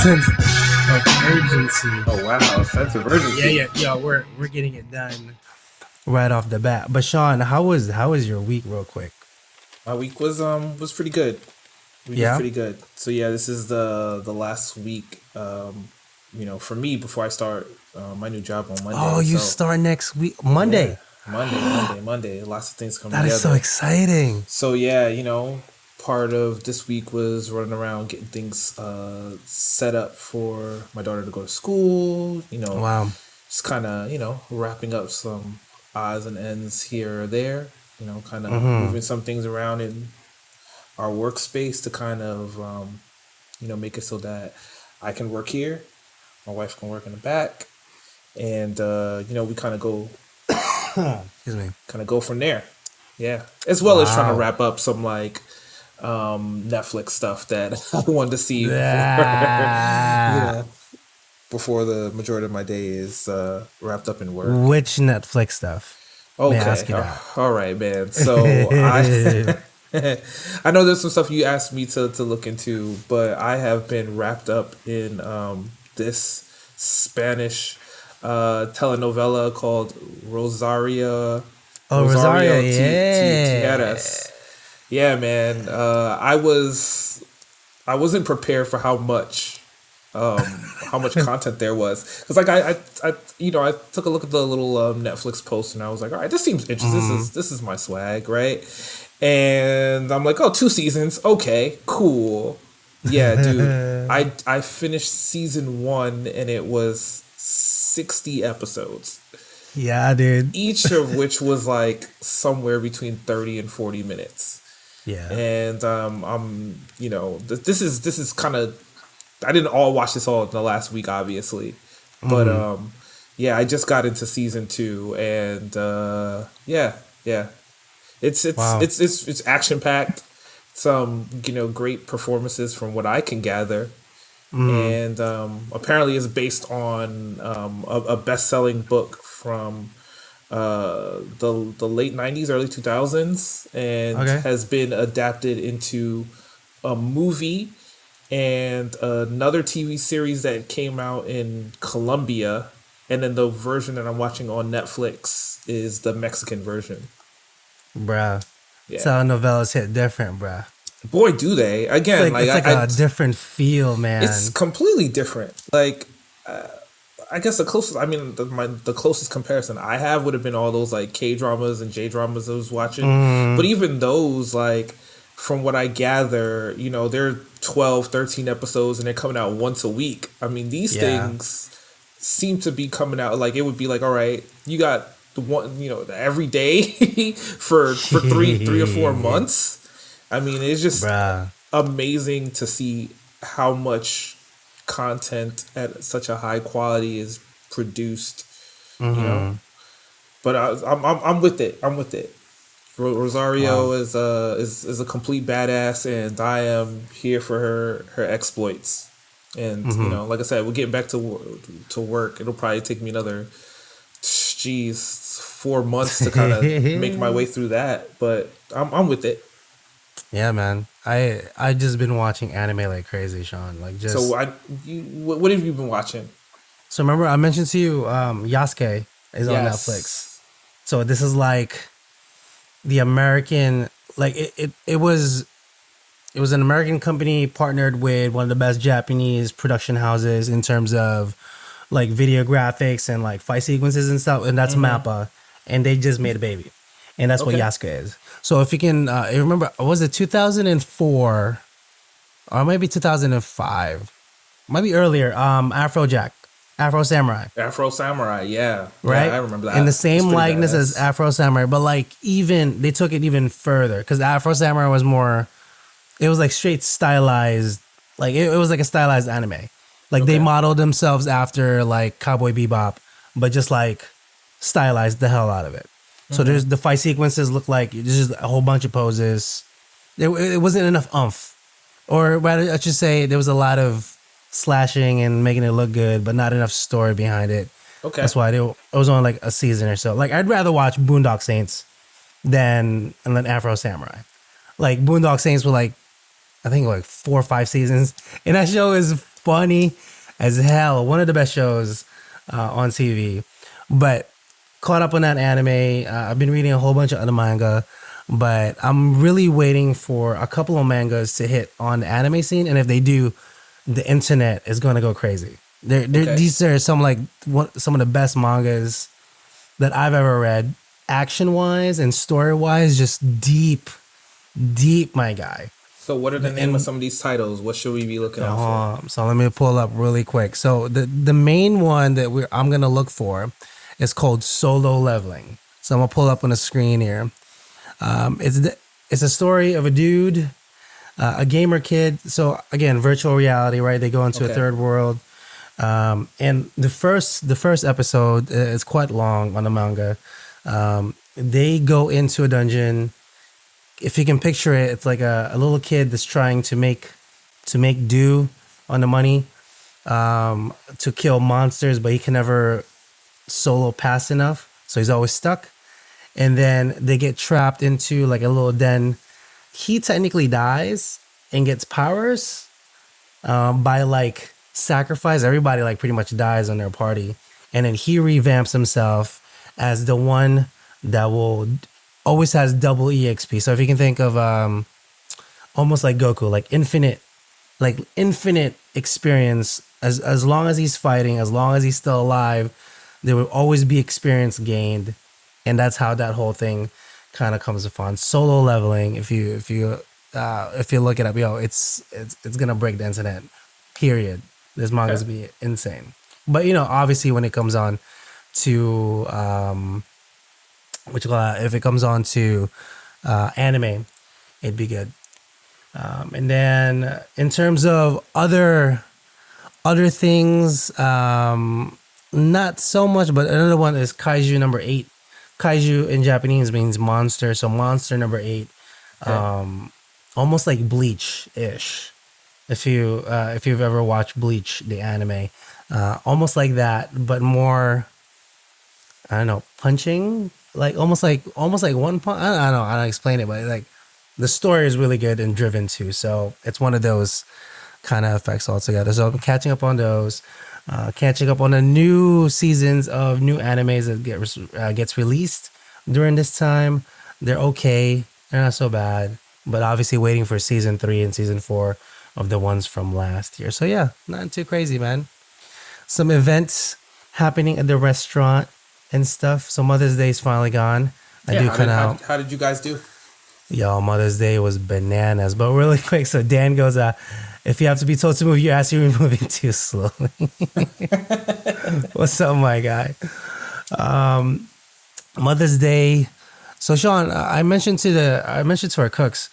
sense of urgency. Oh wow, sense of urgency. Yeah. We're getting it done right off the bat. But Sean, how was your week, real quick? My week was pretty good. Week was pretty good. So yeah, this is the last week. For me before I start my new job on Monday. Oh, you start next week, Monday. Yeah, Monday. Lots of things coming together. That is so exciting. So yeah, part of this week was running around getting things set up for my daughter to go to school. Wow. Just kind of wrapping up some odds and ends here or there. Kind of moving some things around in our workspace to kind of make it so that I can work here, my wife can work in the back, and we kind of go. Excuse me. Kind of go from there. Yeah. As well as trying to wrap up some Netflix stuff that I wanted to see before the majority of my day is wrapped up in work. Which Netflix stuff? Okay. May I ask you that? All right, man. So I know there's some stuff you asked me to look into, but I have been wrapped up in this Spanish telenovela called Rosario. Rosario, Tijeras. Yeah, man. I wasn't prepared for how much content there was, because I took a look at the little Netflix post and I was like, all right, this seems interesting. This is my swag, right? And I'm like, 2 seasons, okay, cool. Yeah, dude. I finished season 1 and it was 60 episodes. Yeah, dude. Each of which was like somewhere between 30 and 40 minutes. Yeah. And this is kind of, I didn't all watch this all in the last week, obviously. But I just got into season 2 and it's action packed. Some great performances from what I can gather. And apparently is based on a best-selling book from the late 90s, early 2000s, and has been adapted into a movie and another TV series that came out in Colombia, and then the version that I'm watching on Netflix is the Mexican version. Bruh. Yeah. Telenovelas hit different, bruh. Boy, do they. Again, it's a different feel, man. It's completely different. I guess the closest, the closest comparison I have would have been all those K-dramas and J-dramas I was watching. But even those, from what I gather, they're 12, 13 episodes and they're coming out once a week. These things seem to be coming out, it would be all right, you got the one, every day for 3 or 4 months. It's just amazing to see how much content at such a high quality is produced. But I'm with it. Rosario is a complete badass, and I am here for her exploits. And like I said, we're getting back to work. It'll probably take me another 4 months to kind of make my way through that. But I'm with it. Yeah, man. I just been watching anime like crazy, Sean. So what have you been watching? So remember I mentioned to you, Yasuke is on Netflix. So this is the American, it was an American company partnered with one of the best Japanese production houses in terms of video graphics and fight sequences and stuff, and that's MAPPA, and they just made a baby, and that's what Yasuke is. So if you can remember, was it 2004 or maybe 2005? Might be earlier. Afro Samurai. Yeah. Right? Yeah, I remember that. And the same likeness as Afro Samurai, but even they took it even further, because Afro Samurai was more, it was straight stylized, it was a stylized anime. They modeled themselves after Cowboy Bebop, but just stylized the hell out of it. So there's the fight sequences look like there's just a whole bunch of poses. It wasn't enough oomph, or rather, I should say there was a lot of slashing and making it look good, but not enough story behind it. Okay, that's why it was on a season or so. I'd rather watch Boondock Saints than Afro Samurai. Boondock Saints were I think 4 or 5 seasons, and that show is funny as hell. One of the best shows on TV. But caught up on that anime. I've been reading a whole bunch of other manga, but I'm really waiting for a couple of mangas to hit on the anime scene. And if they do, the internet is going to go crazy. These are some of the best mangas that I've ever read, action wise and story wise. Just deep, my guy. So what are the name of some of these titles? What should we be looking out for? So let me pull up really quick. So the main one that I'm gonna look for is called Solo Leveling. So I'm gonna pull up on the screen here. It's a story of a dude, a gamer kid. So again, virtual reality, right? They go into a third world. And the first episode is quite long on the manga. They go into a dungeon. If you can picture it, it's like a little kid that's trying to make do on the money, to kill monsters, but he can never solo pass enough. So he's always stuck. And then they get trapped into like a little den. He technically dies and gets powers, by like sacrifice. Everybody like pretty much dies on their party. And then he revamps himself as the one that will always has double EXP. So if you can think of almost like Goku, like infinite experience. As long as he's fighting, as long as he's still alive, there will always be experience gained. And that's how that whole thing kind of comes upon. Solo Leveling, if you look it up, it's gonna break the internet. Period. This manga's be insane. But obviously when it comes on to if it comes on to anime, it'd be good. And then in terms of other things, not so much, but another one is Kaiju number 8. Kaiju in Japanese means monster, so monster number 8. Almost like Bleach-ish. If you've ever watched Bleach, the anime, almost like that, but more, I don't know, punching, like almost like one punch. I don't know how to explain it, but like the story is really good and driven too. So it's one of those kind of effects altogether. So I'm catching up on those, catching up on the new seasons of new animes that gets released during this time. They're okay, they're not so bad, but obviously waiting for season 3 and season 4 of the ones from last year. So yeah, not too crazy, man. Some events happening at the restaurant and stuff. So Mother's Day is finally gone. How did you guys do? Yo, Mother's Day was bananas. But really quick, so Dan goes, if you have to be told to move your ass, you're moving too slowly. What's up, my guy? Mother's Day. So Sean, I mentioned to our cooks,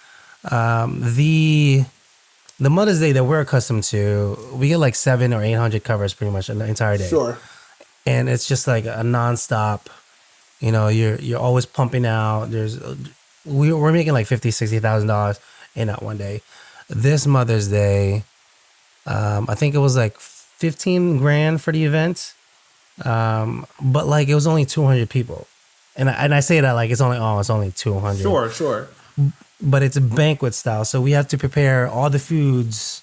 the Mother's Day that we're accustomed to, we get like 700 or 800 covers pretty much the entire day. Sure. And it's just like a nonstop. You're always pumping out. We're making like $50,000-$60,000 in that one day. This Mother's Day, I think it was like 15 grand for the event, but like it was only 200 people, and I say that like it's only 200. Sure. But it's a banquet style, so we have to prepare all the foods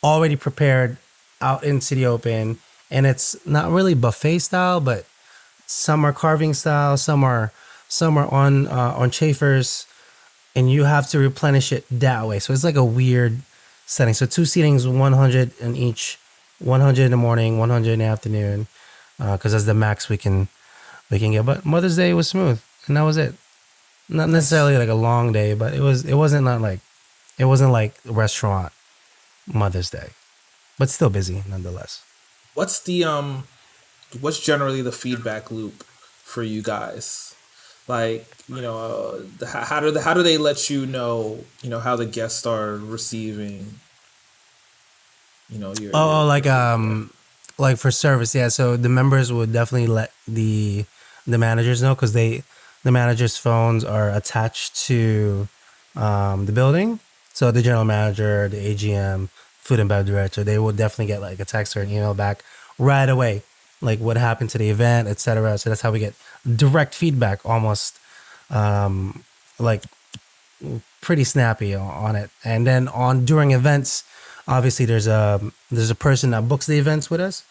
already prepared out into the open, and it's not really buffet style, but some are carving style, some are on chafers, and you have to replenish it that way. So it's like a weird setting. So 2 seatings, 100 in each, 100 in the morning, 100 in the afternoon, because that's the max we can get. But Mother's Day was smooth, and that was it. Not necessarily like a long day, but it wasn't like restaurant Mother's Day, but still busy nonetheless. What's generally the feedback loop for you guys? Like, how do they let you know how the guests are receiving, like for service, yeah. So the members would definitely let the managers know, because the managers' phones are attached to the building. So the general manager, the AGM, food and beverage director, they will definitely get like a text or an email back right away, like what happened to the event, etc. So that's how we get direct feedback, almost like pretty snappy on it. And then during events, obviously there's a person that books the events with us.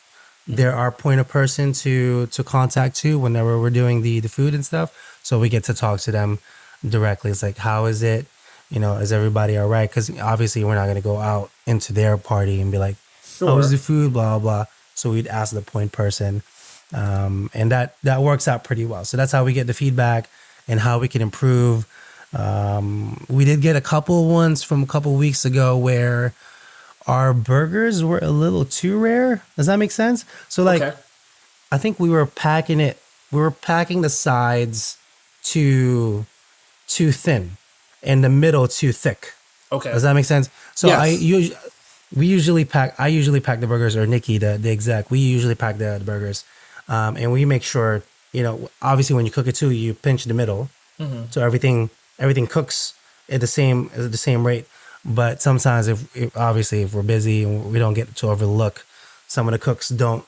They're our point of person to contact to whenever we're doing the food and stuff. So we get to talk to them directly. It's like, how is it? Is everybody all right? Because obviously we're not going to go out into their party and be like, how was Sure. the food? Blah, blah, blah. So we'd ask the point person. And that works out pretty well. So that's how we get the feedback and how we can improve. We did get a couple ones from a couple weeks ago where our burgers were a little too rare. Does that make sense? So like, Okay. I think we were packing the sides too thin and the middle too thick. Okay. Does that make sense? So Yes. I usually pack the burgers, or Nikki, the exec, we usually pack the burgers. And we make sure, obviously when you cook it too, you pinch the middle. So everything cooks at the same rate. But sometimes if obviously if we're busy and we don't get to overlook, some of the cooks don't,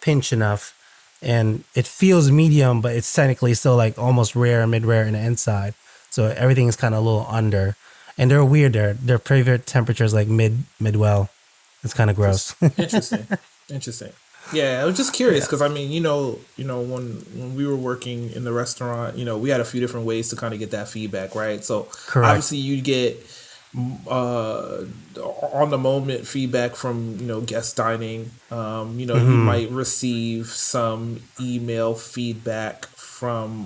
pinch enough, and it feels medium, but it's technically still like almost rare, mid rare in the inside. So everything is kind of a little under, and they're weird. Their favorite temperature is like mid well. It's kind of gross. Interesting. Interesting. Yeah, I was just curious because I mean, when we were working in the restaurant, we had a few different ways to kind of get that feedback, right? So Correct. obviously you'd get on the moment feedback from guest dining. You might receive some email feedback from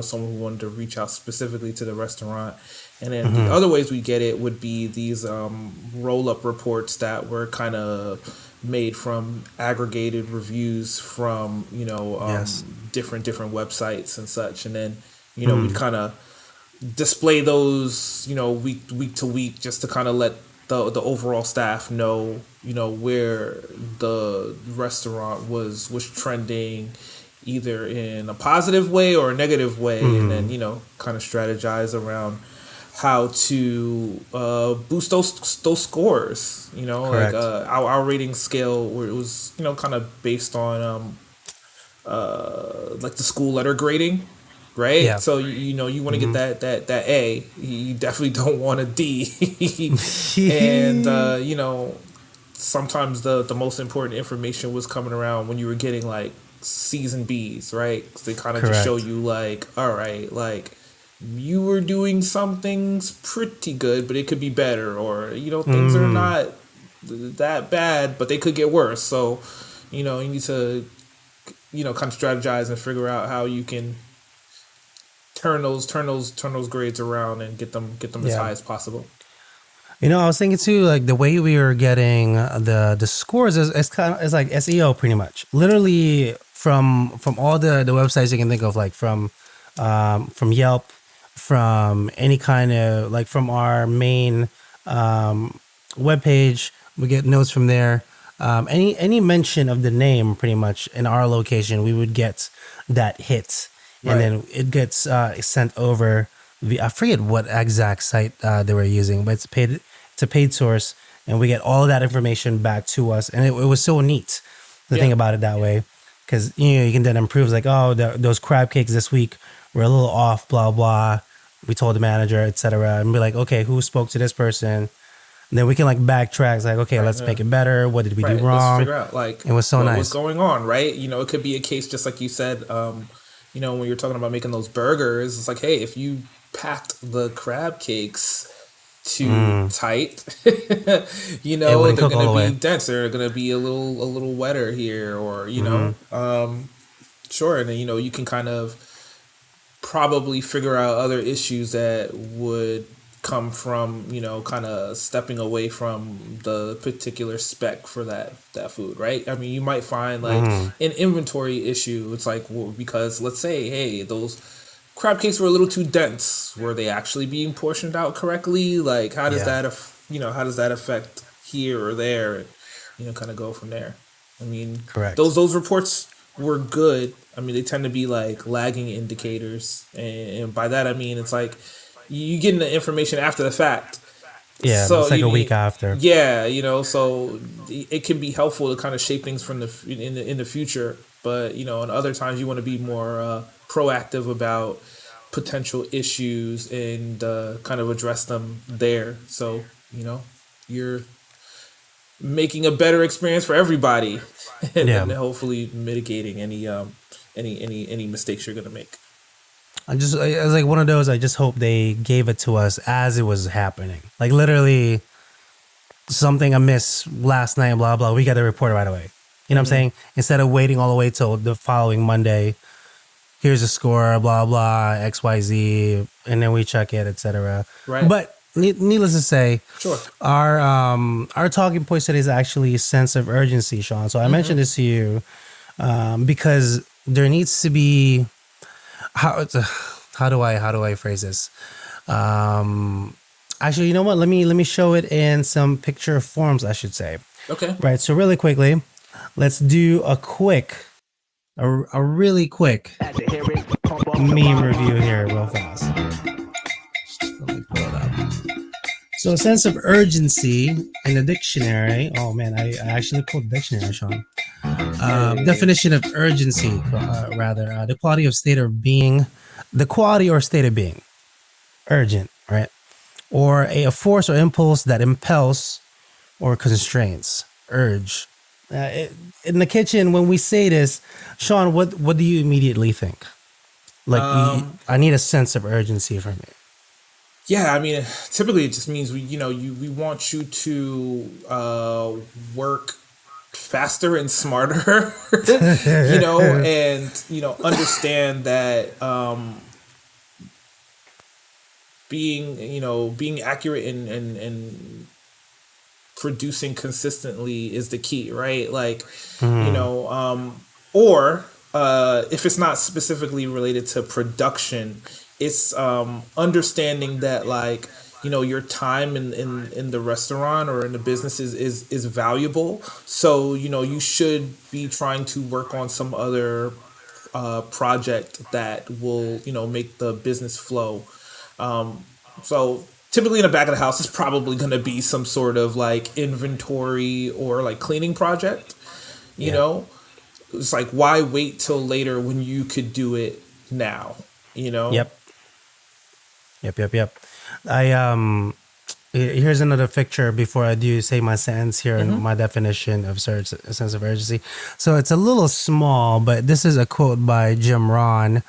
someone who wanted to reach out specifically to the restaurant. And then the other ways we get it would be these roll up reports that were kind of made from aggregated reviews from Yes. different websites and such, and then we'd kind of display those week to week just to kind of let the overall staff know where the restaurant was trending either in a positive way or a negative way, and then kind of strategize around how to boost those scores. Correct. Like our rating scale where it was kind of based on like the school letter grading, right? Yeah. So you want to get that A. You definitely don't want a D. And sometimes the most important information was coming around when you were getting like C's and B's, right? 'Cause they kind of just show Correct. you like, all right, like you were doing some things pretty good, but it could be better, or things are not that bad, but they could get worse. So you need to kind of strategize and figure out how you can turn those grades around and get them as Yeah. high as possible. I was thinking too, like the way we were getting the scores is kind of, it's like SEO pretty much. Literally from all the websites you can think of, like from Yelp, from any kind of, like from our main webpage, we get notes from there. Any mention of the name pretty much in our location, we would get that hit, and Right. then it gets sent over. I forget what exact site they were using, but it's a paid source, and we get all of that information back to us, and it was so neat to Yeah. think about it that way, because you can then improve, like, oh, those crab cakes this week were a little off, blah blah. We told the manager, etc., and be like, okay, who spoke to this person? And then we can like backtrack, it's like, okay, Right. let's Yeah. make it better. What did we do Right. Let's wrong? figure out like It was so what was nice. going on, right? It could be a case just like you said, when you're talking about making those burgers, it's like, hey, if you packed the crab cakes too tight, It wouldn't they're cook all gonna the be way. denser, they're gonna be a little wetter here, or sure, and then you can kind of probably figure out other issues that would come from kind of stepping away from the particular spec for that food, right? I mean, you might find like an inventory issue. It's like, well, because let's say, hey, those crab cakes were a little too dense. Were they actually being portioned out correctly? Like, how does Yeah, that affect here or there, and kind of go from there. I mean, correct. those reports were good. I mean, they tend to be like lagging indicators, and by that I mean it's like you getting the information after the fact. Yeah, So it's like a week after. yeah, so it can be helpful to kind of shape things from in the future. But and other times you want to be more proactive about potential issues and kind of address them there. So you're making a better experience for everybody, and Yeah. then hopefully mitigating any mistakes you're gonna make. I was like one of those. I just hope they gave it to us as it was happening. Like literally, something amiss last night. Blah blah. We got to report it right away. You know what I'm saying? Instead of waiting all the way till the following Monday. Here's a score. Blah blah. XYZ, and then we check it, etc. Right. But needless to say, Sure. Our talking point today is actually a sense of urgency, Sean. So I mentioned this to you because there needs to be how do I phrase this? Actually, you know what? Let me show it in some picture forms, I should say. Okay. Right. So really quickly, let's do a really quick meme review here, real fast. Let me pull it up. So, a sense of urgency in the dictionary. Oh man, I actually pulled the dictionary, Sean. Definition of urgency, the quality or state of being, urgent, right? Or a force or impulse that impels or constrains, urge. In the kitchen, when we say this, Sean, what do you immediately think? Like, I need a sense of urgency from you. Yeah, I mean, typically it just means we want you to work faster and smarter, and understand that being accurate and producing consistently is the key, right? Like, or if it's not specifically related to production, it's understanding that, like, your time in the restaurant or in the business is valuable. So, you should be trying to work on some other project that will, make the business flow. So typically in the back of the house, it's probably going to be some sort of like inventory or like cleaning project. You know, it's like, why wait till later when you could do it now? Yep. Here's another picture before I do say my sentence here and my definition of a sense of urgency. So it's a little small, but this is a quote by Jim Rohn.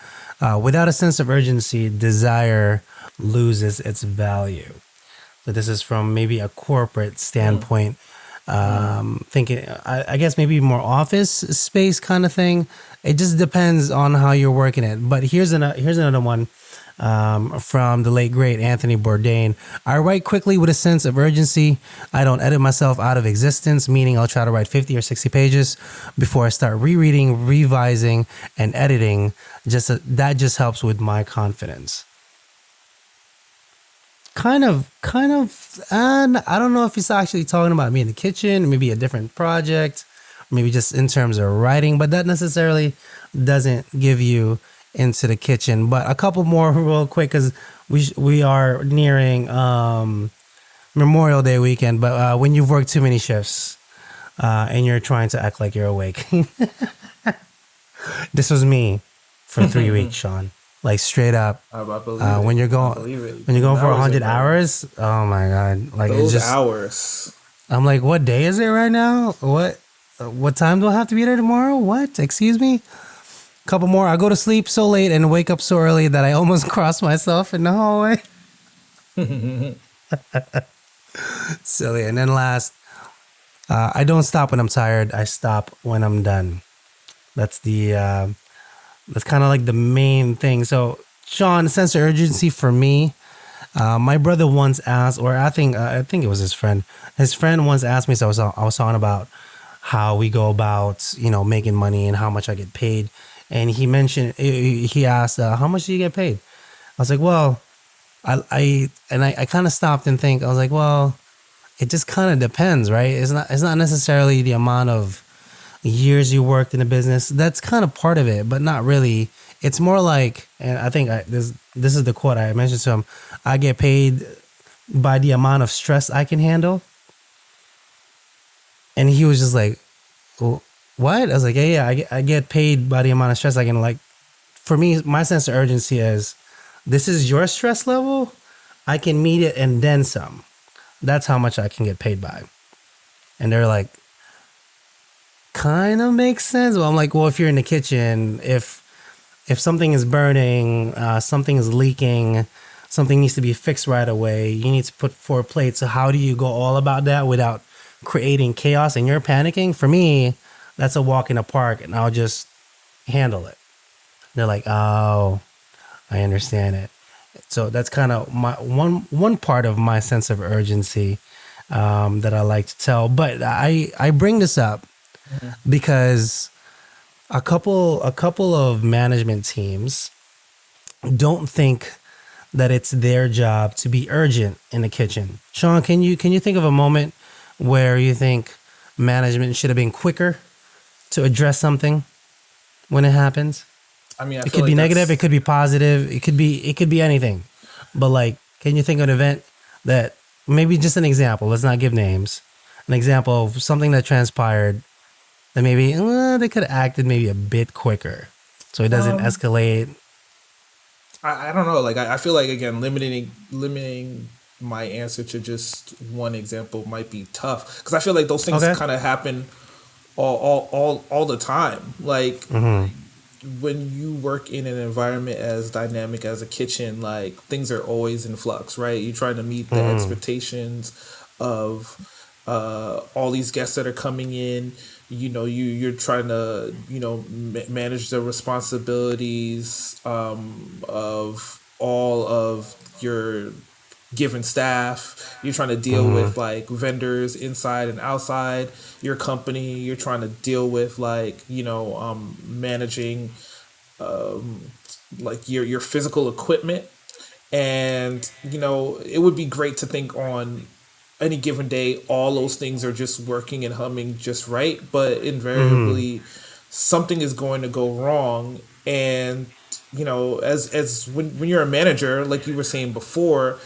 Without a sense of urgency, desire loses its value. So this is from maybe a corporate standpoint, thinking, I guess maybe more office space kind of thing. It just depends on how you're working it. But here's another one from the late great Anthony Bourdain. I write quickly with a sense of urgency. I don't edit myself out of existence, meaning I'll try to write 50 or 60 pages before I start rereading, revising, and editing. That just helps with my confidence. Kind of, and I don't know if he's actually talking about me in the kitchen, maybe a different project, maybe just in terms of writing, but that necessarily doesn't give you into the kitchen. But a couple more real quick, because we are nearing Memorial Day weekend. But when you've worked too many shifts and you're trying to act like you're awake, this was me for 3 weeks, Sean. Like straight up, when you're going for 100 hours, oh my god! Like those it's just hours. I'm like, what day is it right now? What time do I have to be there tomorrow? What? Excuse me? Couple more. I go to sleep so late and wake up so early that I almost cross myself in the hallway. Silly. And then last, I don't stop when I'm tired. I stop when I'm done. That's that's kind of like the main thing. So, Sean, sense of urgency for me. My brother once asked, or I think it was his friend. His friend once asked me. So I was talking about how we go about, making money and how much I get paid. And he asked, how much do you get paid? I was like, well, I kind of stopped and think. I was like, well, it just kind of depends, right? It's not necessarily the amount of years you worked in the business. That's kind of part of it, but not really. It's more like, and I think this is the quote I mentioned to him. I get paid by the amount of stress I can handle. And he was just like, well, what? I was like, yeah, I get paid by the amount of stress I can, like, for me, my sense of urgency is, this is your stress level. I can meet it and then some. That's how much I can get paid by. And they're like, kind of makes sense. Well, I'm like, well, if you're in the kitchen, if something is burning, something is leaking, something needs to be fixed right away, you need to put 4 plates. So how do you go all about that without creating chaos and you're panicking? For me, that's a walk in the park, and I'll just handle it. They're like, oh, I understand it. So that's kind of my one part of my sense of urgency that I like to tell. But I bring this up because a couple of management teams don't think that it's their job to be urgent in the kitchen. Sean, can you think of a moment where you think management should have been quicker to address something when it happens? I mean, I It feel could be like negative, it could be positive, it could be anything. But like, can you think of an event that maybe just an example? Let's not give names. An example of something that transpired that maybe they could have acted maybe a bit quicker, so it doesn't escalate. I don't know. Like I feel like again limiting my answer to just one example might be tough because I feel like those things kind of happen all the time. Like when you work in an environment as dynamic as a kitchen, like things are always in flux, right? You're trying to meet the expectations of all these guests that are coming in. You know, you're trying to manage the responsibilities of all of your given staff. You're trying to deal with like vendors inside and outside your company. You're trying to deal with like managing like your physical equipment, and it would be great to think on any given day all those things are just working and humming just right, but invariably something is going to go wrong. And as when you're a manager, like you were saying before,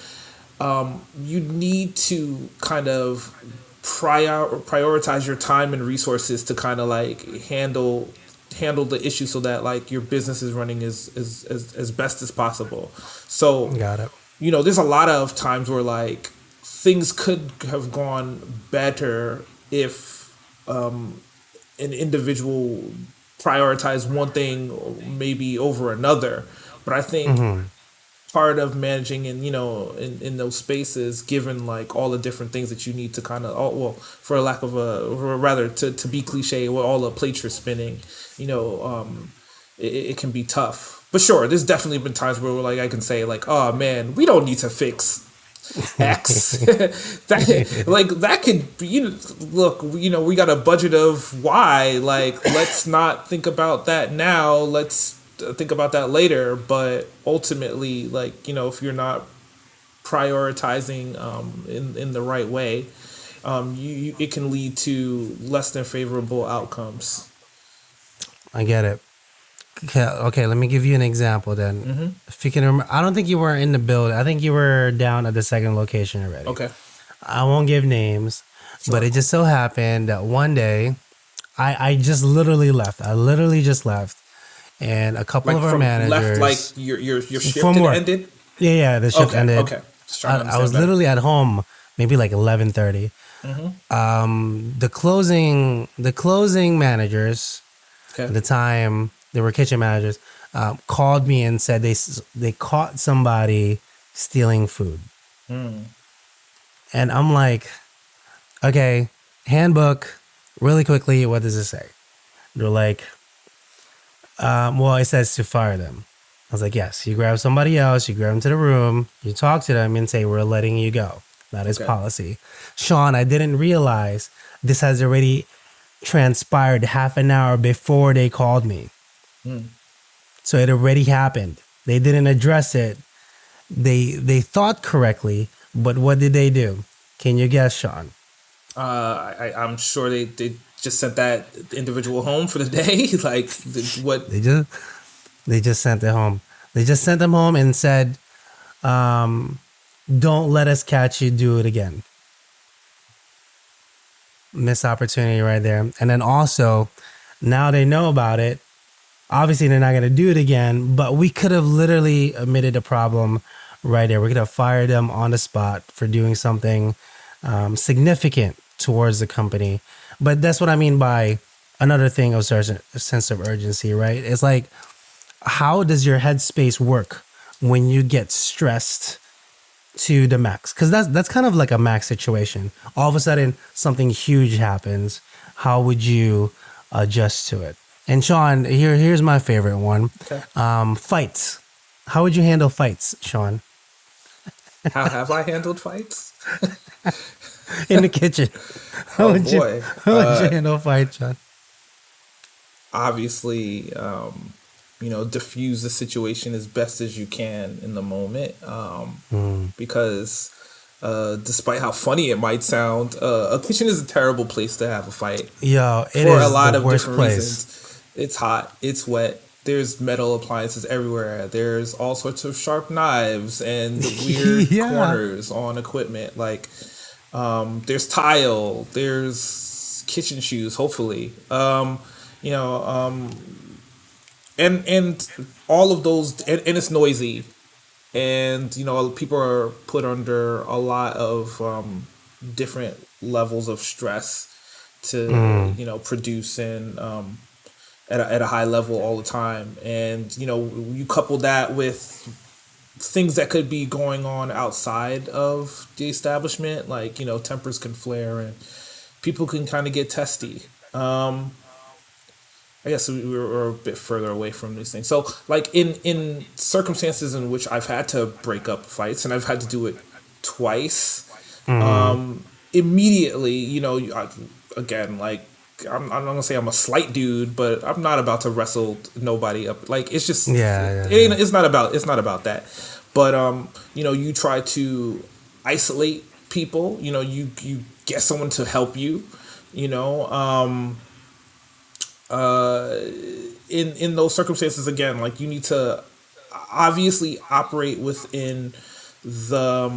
you need to kind of prioritize your time and resources to kind of like handle the issue so that like your business is running as best as possible. So Got it. There's a lot of times where like things could have gone better if an individual prioritized one thing maybe over another. But I think part of managing in those spaces, given like all the different things that you need to kind of, for lack of or rather to be cliche, with all the plates you're spinning, it can be tough. But sure, there's definitely been times where like I can say like, oh man, we don't need to fix X. that could be, look, we got a budget of Y, like let's not think about that now, let's think about that later. But ultimately, like if you're not prioritizing in the right way, it can lead to less than favorable outcomes. I get it. Okay, let me give you an example then. If you can remember, I don't think you were in the building. I think you were down at the second location already. Okay. I won't give names, but it just so happened that one day, I just literally left. I literally just left, and a couple of our managers left, like your shift ended. Yeah, the shift ended. Okay. I was literally at home, maybe like 11:30. The closing managers at the time. They were kitchen managers, called me and said they caught somebody stealing food. And I'm like, okay, handbook, really quickly, what does it say? They're like, well, it says to fire them. I was like, yes, you grab somebody else, you grab them to the room, you talk to them and say, we're letting you go. That is policy. Sean, I didn't realize this has already transpired half an hour before they called me. So it already happened. They didn't address it. They thought correctly, but what did they do? Can you guess, Sean? I'm sure they just sent that individual home for the day. Like what? They just sent it home. They just sent them home and said, "Don't let us catch you. Do it again." Missed opportunity right there. And then also, now they know about it. Obviously, they're not going to do it again, but we could have literally omitted a problem right there. We could have fired them on the spot for doing something significant towards the company. But that's what I mean by another thing of certain sense of urgency, right? It's like, how does your headspace work when you get stressed to the max? Because that's kind of like a max situation. All of a sudden, something huge happens. How would you adjust to it? And Sean, here's my favorite one. Okay. Fights. How would you handle fights, Sean? How have I handled fights? In the kitchen. How would you handle fights, Sean? Obviously, diffuse the situation as best as you can in the moment. Because despite how funny it might sound, a kitchen is a terrible place to have a fight. Yo, it for is a lot the of worst different place. reasons. It's hot. It's wet. There's metal appliances everywhere. There's all sorts of sharp knives and weird corners on equipment. Like, there's tile. There's kitchen shoes. Hopefully, and all of those, and it's noisy, and people are put under a lot of different levels of stress to produce and at a high level all the time. And you couple that with things that could be going on outside of the establishment, like tempers can flare and people can kind of get testy. I guess we're a bit further away from these things. So, like in circumstances in which I've had to break up fights, and I've had to do it twice, immediately, again, like I'm not gonna say I'm a slight dude, but I'm not about to wrestle nobody up. Like, it's just it's not about that. But you try to isolate people. You get someone to help you. In those circumstances, again, like, you need to obviously operate within the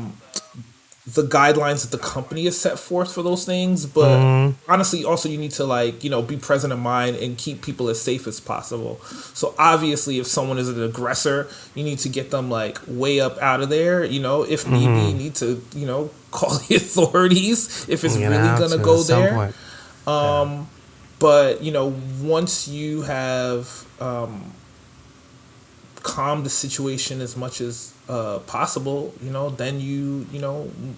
guidelines that the company has set forth for those things, but honestly, also, you need to be present in mind and keep people as safe as possible. So obviously, if someone is an aggressor, you need to get them way up out of there. If need be, you need to call the authorities if it's really gonna go there. But once you have calmed the situation as much as possible, then you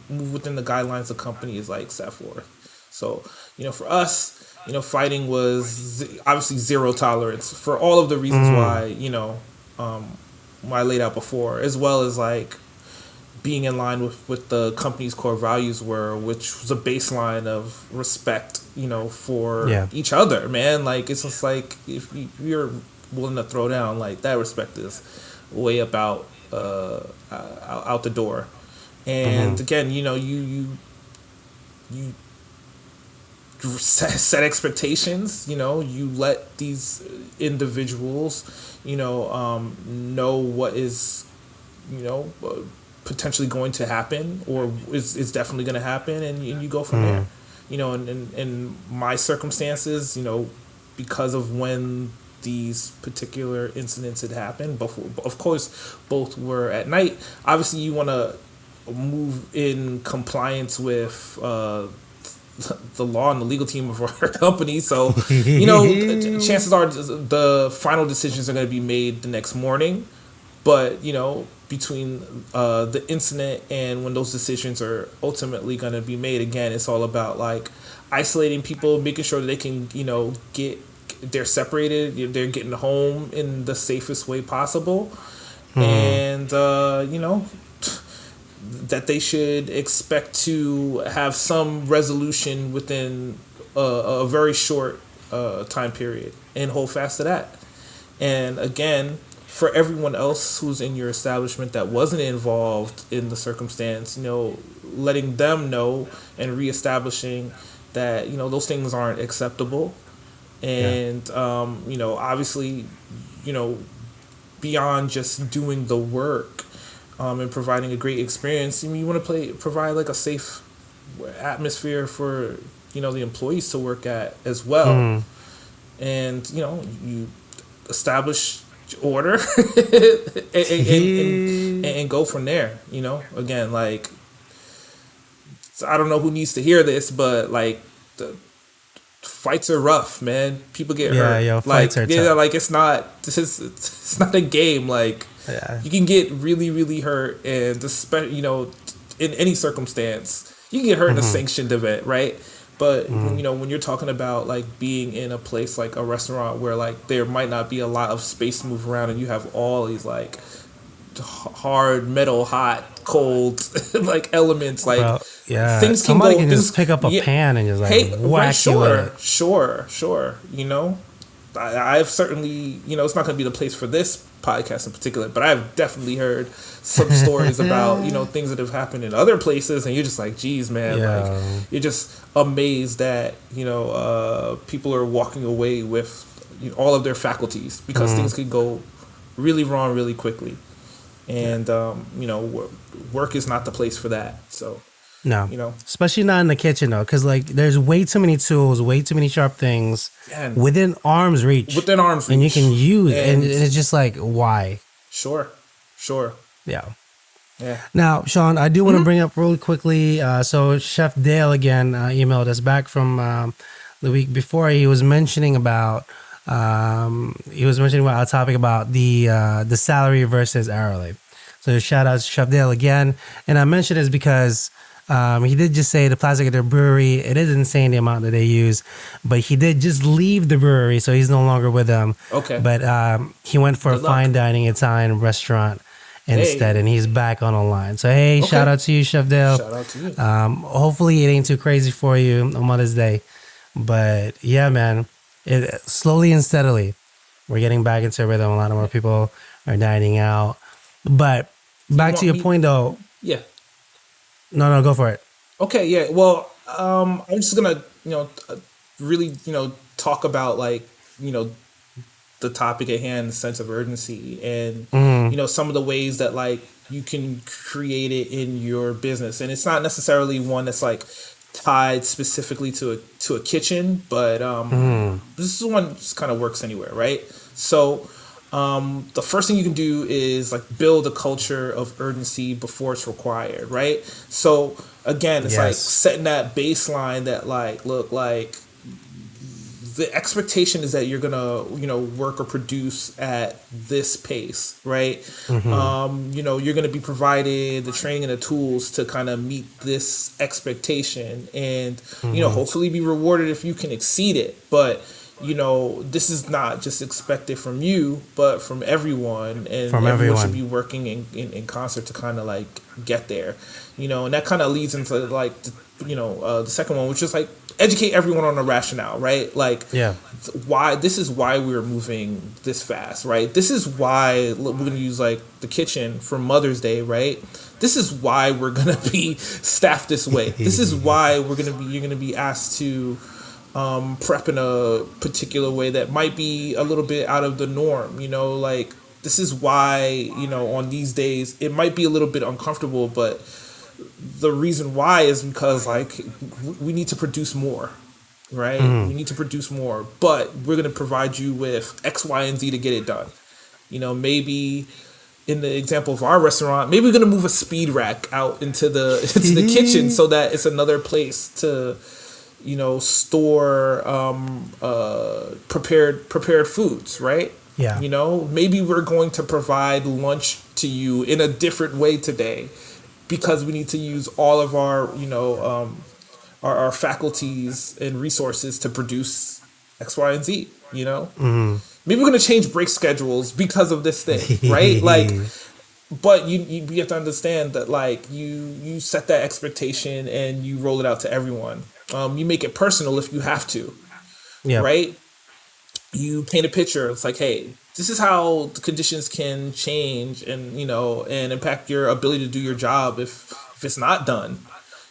move within the guidelines the company is set forth. So for us, fighting was obviously zero tolerance for all of the reasons why I laid out before, as well as being in line with the company's core values were, which was a baseline of respect, for each other, man. It's just if you're willing to throw down, that respect is way up out the door. And again, you set expectations. You let these individuals, know what is, potentially going to happen, or is definitely going to happen, and you go from there. In my circumstances, because of when these particular incidents had happened, before, of course, both were at night. Obviously, you want to move in compliance with the law and the legal team of our company. So, chances are the final decisions are going to be made the next morning. But, between the incident and when those decisions are ultimately going to be made, again, it's all about isolating people, making sure that they can, they're separated, they're getting home in the safest way possible. And, that they should expect to have some resolution within a very short time period, and hold fast to that. And again, for everyone else who's in your establishment that wasn't involved in the circumstance, letting them know and reestablishing that, those things aren't acceptable. And, obviously, beyond just doing the work and providing a great experience, you want to provide a safe atmosphere for, the employees to work at as well. And, you establish order and go from there. Again, So I don't know who needs to hear this, but like the fights are rough, man. People get Yeah, hurt. yo, Like fights are yeah, tough. like it's not a game. Like Yeah. you can get really really hurt, and in any circumstance, you can get hurt in a sanctioned event, right? But when you're talking about like being in a place like a restaurant where like there might not be a lot of space to move around, and you have all these like hard metal, hot, cold like elements, like Bro, yeah. things can Somebody go can just things. pick up a Yeah, pan and just like hey, right, whack you with sure, it. sure. I've certainly, it's not going to be the place for this podcast in particular, but I've definitely heard some stories about, things that have happened in other places, and you're just like, geez, man, like, Yeah. you're just amazed that, people are walking away with all of their faculties because things can go really wrong really quickly. And, work is not the place for that. So, No. you know, Especially not in the kitchen though, because like there's way too many tools, way too many sharp things man, within arm's reach. within arm's reach. And you can use, and And it's just like, why? sure. Yeah. Yeah. Now, Sean, I do want to bring up really quickly. So, Chef Dale again emailed us back from the week before. He was mentioning about a topic about the salary versus hourly. So, shout out to Chef Dale again. And I mentioned this because he did just say the plastic at their brewery. It is insane the amount that they use, but he did just leave the brewery, so he's no longer with them. Okay. But he went for Good a luck. fine dining Italian restaurant instead, and he's back on the line. So hey, Okay. shout out to you, Chef Dale. Shout out to you. Hopefully it ain't too crazy for you on Mother's Day, but yeah, man, it slowly and steadily we're getting back into a rhythm. A lot more people are dining out, but back to your point though. Yeah. No, go for it. Okay. Yeah. Well, I'm just gonna, really, talk about like, the topic at hand, the sense of urgency, and some of the ways that like you can create it in your business. And it's not necessarily one that's like tied specifically to a kitchen, but this is one just kind of works anywhere, right? So the first thing you can do is like build a culture of urgency before it's required, right? So again, it's like setting that baseline that like, look, like the expectation is that you're gonna, work or produce at this pace, right? You're gonna be provided the training and the tools to kind of meet this expectation, and hopefully be rewarded if you can exceed it. But this is not just expected from you, but from everyone, and From everyone should everyone. be working in concert to kind of like get there, and that kind of leads into like the second one, which is like educate everyone on the rationale, right? Like, Yeah. this is why we're moving this fast, right? This is why we're going to use like the kitchen for Mother's Day, right? This is why we're going to be staffed this way. This is why you're going to be asked to prep in a particular way that might be a little bit out of the norm, like this is why, on these days it might be a little bit uncomfortable, but the reason why is because like we need to produce more, right? We need to produce more, but we're going to provide you with X, Y, and Z to get it done. Maybe in the example of our restaurant, maybe we're going to move a speed rack out into the kitchen so that it's another place to store prepared foods, right? Yeah. Maybe we're going to provide lunch to you in a different way today, because we need to use all of our, our faculties and resources to produce X, Y, and Z, Maybe we're going to change break schedules because of this thing, right? Like, but you have to understand that, like, you set that expectation and you roll it out to everyone. You make it personal if you have to, right? You paint a picture. It's like, hey, this is how the conditions can change and, and impact your ability to do your job if it's not done.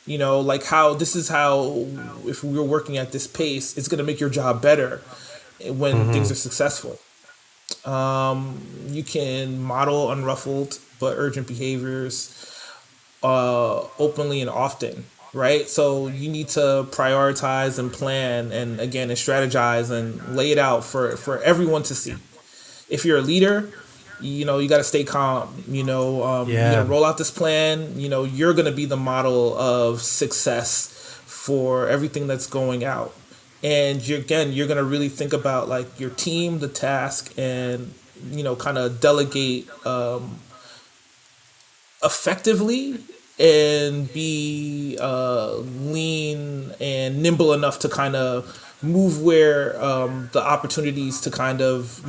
Like this is how, if we were working at this pace, it's going to make your job better when things are successful. You can model unruffled but urgent behaviors openly and often, right? So you need to prioritize and plan and strategize and lay it out for everyone to see. If you're a leader, You got to stay calm. You're gonna Yeah. roll out this plan. You're gonna be the model of success for everything that's going out. And you're gonna really think about like your team, the task, and kind of delegate effectively, and be lean and nimble enough to kind of move where the opportunities to kind of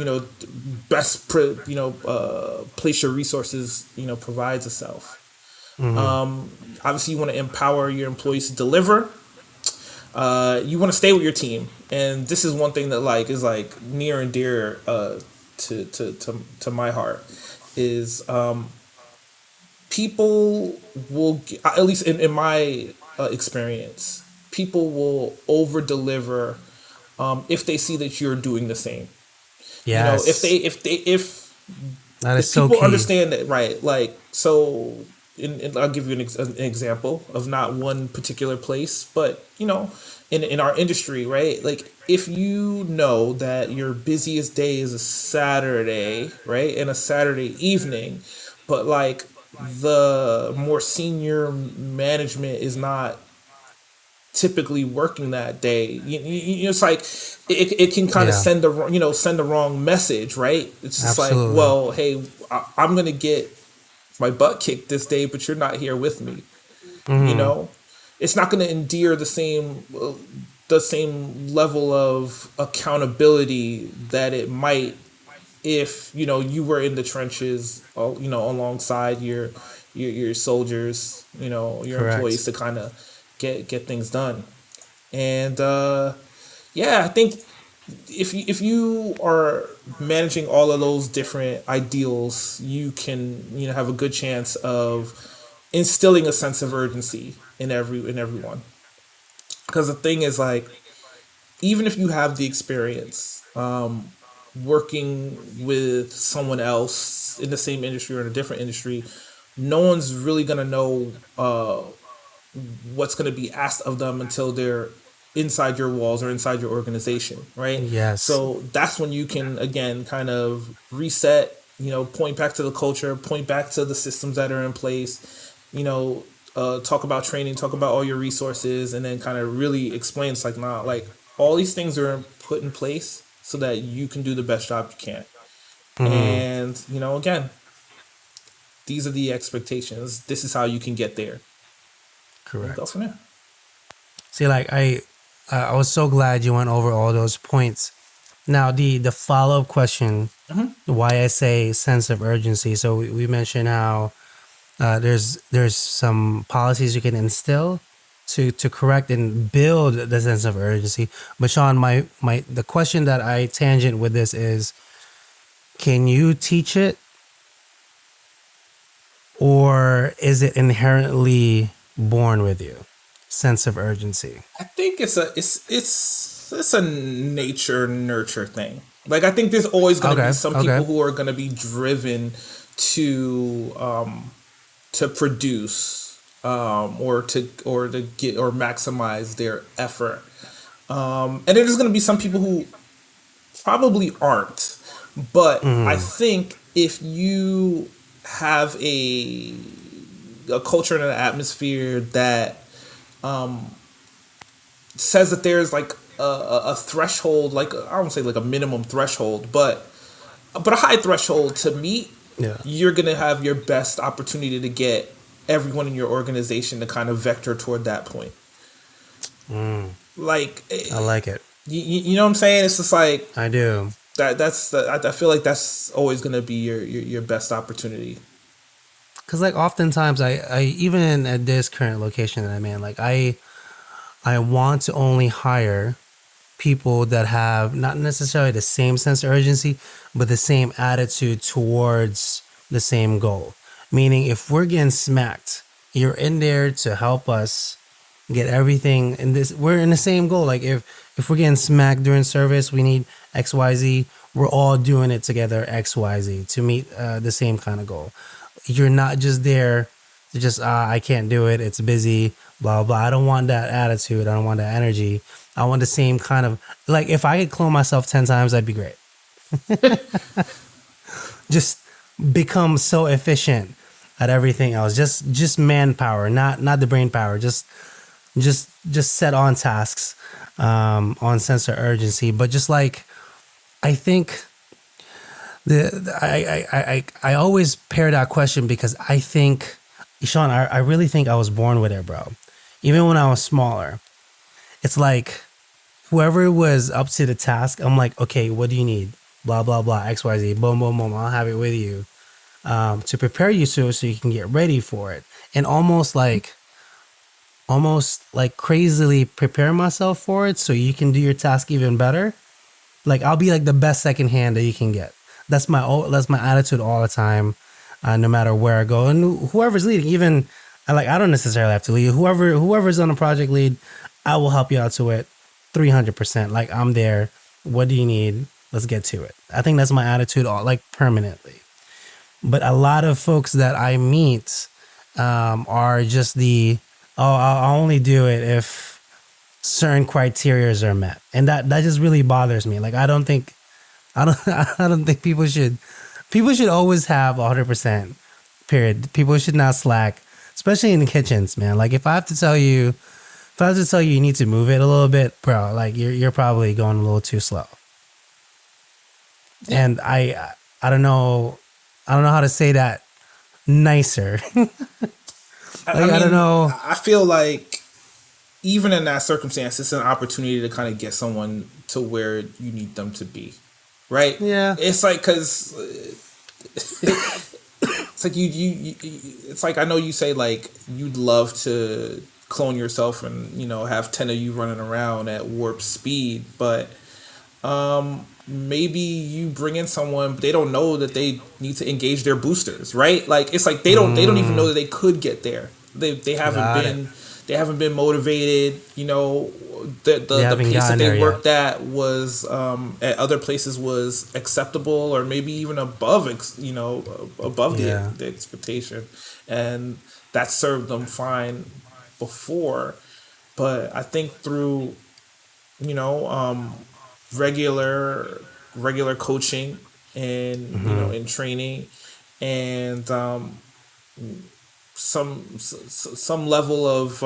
place your resources provides itself. Hmm. Obviously, you want to empower your employees to deliver. You want to stay with your team, and this is one thing that like is like near and dear to my heart is people will at least in my experience, people will over deliver if they see that you're doing the same. If they Yes. That is if so people key. understand that, right? Like, so I'll give you an example of not one particular place, but in our industry, right? Like, if you know that your busiest day is a Saturday, right, and a Saturday evening, but like the more senior management is not typically working that day, it's like it can kind of Yeah. send the wrong message, right? It's just like, Absolutely. well, hey, I'm gonna get my butt kicked this day, but you're not here with me. you Hmm. know it's not going to endear the same level of accountability that it might if you were in the trenches, alongside your soldiers, your employees, Correct. to kind of get things done. And yeah, I think if you are managing all of those different ideals, you can have a good chance of instilling a sense of urgency in everyone. Because the thing is, like, even if you have the experience working with someone else in the same industry or in a different industry, no one's really gonna know what's gonna be asked of them until they're inside your walls or inside your organization, right? Yes. So that's when you can again kind of reset, point back to the culture, point back to the systems that are in place, talk about training, talk about all your resources, and then kind of really explain. It's like, nah, like, all these things are put in place so that you can do the best job you can. Hmm. And, again, these are the expectations. This is how you can get there. And go Correct. from there. See, like I was so glad you went over all those points. Now, the follow up question, Hmm. why I say sense of urgency. So we mentioned how there's some policies you can instill to correct and build the sense of urgency. But Sean, my the question that I tangent with this is, can you teach it, or is it inherently born with you? Sense of urgency. I think it's a nature nurture thing. Like, I think there's always going to be Okay. some Okay. people who are going to be driven to produce, or to get or maximize their effort. And there's going to be some people who probably aren't. But I Mm, think if you have a culture and an atmosphere that says that there's like a threshold, like, I don't say like a minimum threshold, but a high threshold to meet, yeah. you're gonna have your best opportunity to get everyone in your organization to kind of vector toward that point. Mm, Like, I like it. you know what I'm saying? It's just like I do. I feel like that's always gonna be your best opportunity. Cause like oftentimes I even at this current location that I'm in, like I want to only hire people that have not necessarily the same sense of urgency, but the same attitude towards the same goal. Meaning, if we're getting smacked, you're in there to help us get everything in this. We're in the same goal. Like if we're getting smacked during service, we need XYZ. We're all doing it together, XYZ, to meet the same kind of goal. You're not just there to just I can't do it. It's busy. Blah blah. I don't want that attitude. I don't want that energy. I want the same kind of, like, if I could clone myself 10 times, that'd be great. Just become so efficient at everything else. Just manpower, not the brain power. Just set on tasks, on sense of urgency. But just like I think I always pair that question because I think, Sean, I really think I was born with it, bro. Even when I was smaller, it's like whoever was up to the task, I'm like, okay, what do you need? Blah blah blah, X Y Z, boom boom boom. I'll have it with you, to prepare you so you can get ready for it, and almost like crazily prepare myself for it so you can do your task even better. Like I'll be like the best second hand that you can get. That's my attitude all the time, no matter where I go. And whoever's leading, even like I don't necessarily have to lead. Whoever's on a project lead, I will help you out to it, 300%. Like I'm there. What do you need? Let's get to it. I think that's my attitude, all like permanently. But a lot of folks that I meet, are just I'll only do it if certain criterias are met, and that just really bothers me. Like I don't I don't think people should always have 100%. Period. People should not slack, especially in the kitchens, man. Like if I have to tell you need to move it a little bit, bro, like you're probably going a little too slow. And I don't know how to say that nicer. I don't know. I feel like even in that circumstance, it's an opportunity to kind of get someone to where you need them to be, right? Yeah. It's like because it's like you. It's like I know you say like you'd love to clone yourself and have 10 of you running around at warp speed, but maybe you bring in someone, but they don't know that they need to engage their boosters, right? Like it's like they don't even know that they could get there. They haven't been motivated. The pace that they worked at was at other places was acceptable or maybe even above the expectation, and that served them fine before. But I think through regular coaching and in training and some level of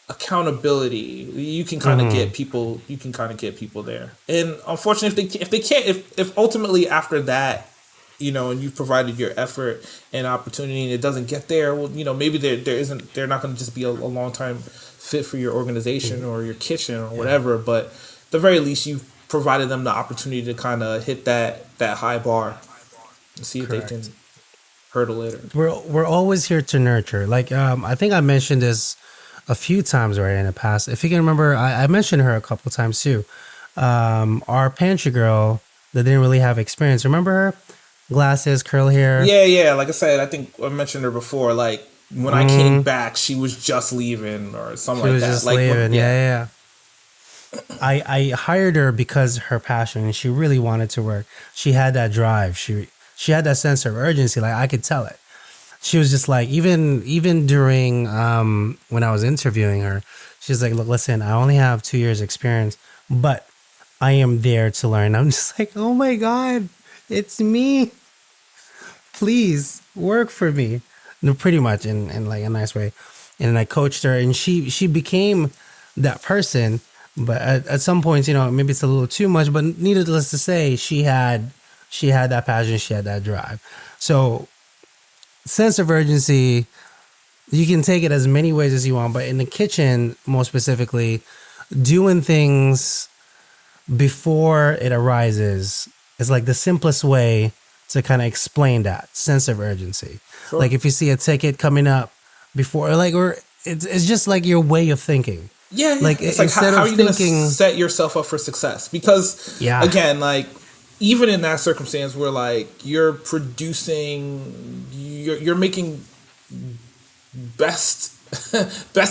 accountability, you can kind of get people there. And unfortunately, if they can't, if ultimately after that, and you've provided your effort and opportunity and it doesn't get there, well, maybe they're not going to just be a long time fit for your organization or your kitchen or whatever, but at the very least you've provided them the opportunity to kind of hit that high bar and see if they can hurdle it. We're always here to nurture. Like I think I mentioned this a few times already in the past. If you can remember, I mentioned her a couple times too. Our pantry girl that didn't really have experience. Remember her? Glasses, curl hair. Yeah. Like I said, I think I mentioned her before. Like when I came back, she was just leaving or something like that. She was just leaving. Yeah. I hired her because her passion, and she really wanted to work. She had that drive. She had that sense of urgency. Like I could tell it. She was just like, even during when I was interviewing her, she's like, look, listen, I only have 2 years experience, but I am there to learn. I'm just like, oh my God, it's me. Please work for me. No, pretty much in like a nice way. And I coached her, and she became that person. But at some points, maybe it's a little too much, but needless to say, she had that passion, she had that drive. So sense of urgency, you can take it as many ways as you want, but in the kitchen, more specifically, doing things before it arises is like the simplest way to kind of explain that sense of urgency. Sure. Like if you see a ticket coming up before, or it's just like your way of thinking. Yeah. Like it's like how are you going to set yourself up for success? Because again, like even in that circumstance where like you're producing, you're making best